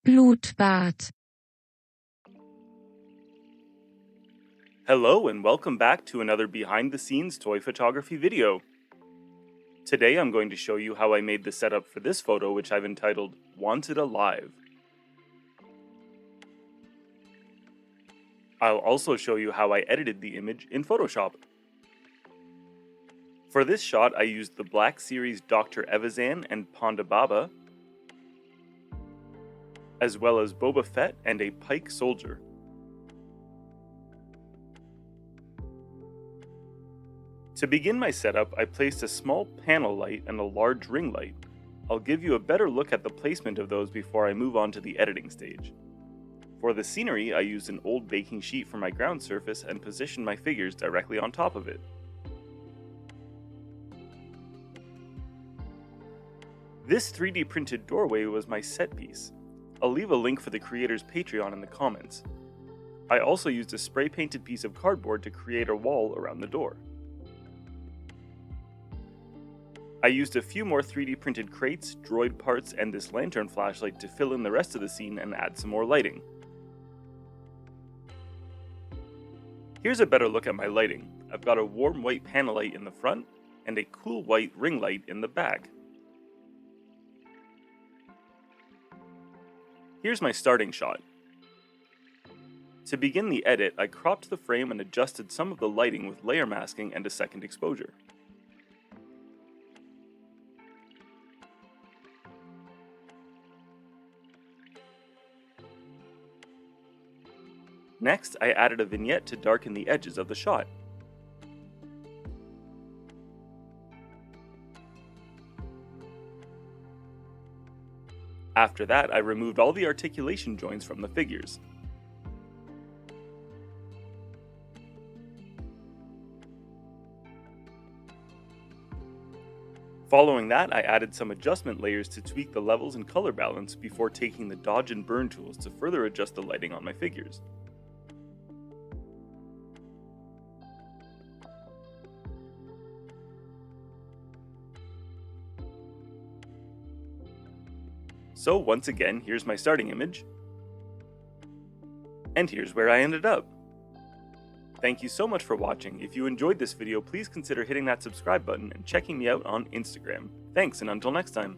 Blutbad. Hello and welcome back to another behind-the-scenes toy photography video. Today I'm going to show you how I made the setup for this photo, which I've entitled Wanted Alive. I'll also show you how I edited the image in Photoshop. For this shot I used the Black Series Dr. Evazan and Ponda Baba, as well as Boba Fett and a Pyke Soldier. To begin my setup, I placed a small panel light and a large ring light. I'll give you a better look at the placement of those before I move on to the editing stage. For the scenery, I used an old baking sheet for my ground surface and positioned my figures directly on top of it. This 3D printed doorway was my set piece. I'll leave a link for the creator's Patreon in the comments. I also used a spray painted piece of cardboard to create a wall around the door. I used a few more 3D printed crates, droid parts, and this lantern flashlight to fill in the rest of the scene and add some more lighting. Here's a better look at my lighting. I've got a warm white panel light in the front and a cool white ring light in the back. Here's my starting shot. To begin the edit, I cropped the frame and adjusted some of the lighting with layer masking and a second exposure. Next, I added a vignette to darken the edges of the shot. After that, I removed all the articulation joints from the figures. Following that, I added some adjustment layers to tweak the levels and color balance before taking the dodge and burn tools to further adjust the lighting on my figures. So once again, here's my starting image, and here's where I ended up. Thank you so much for watching. If you enjoyed this video, please consider hitting that subscribe button and checking me out on Instagram. Thanks, and until next time.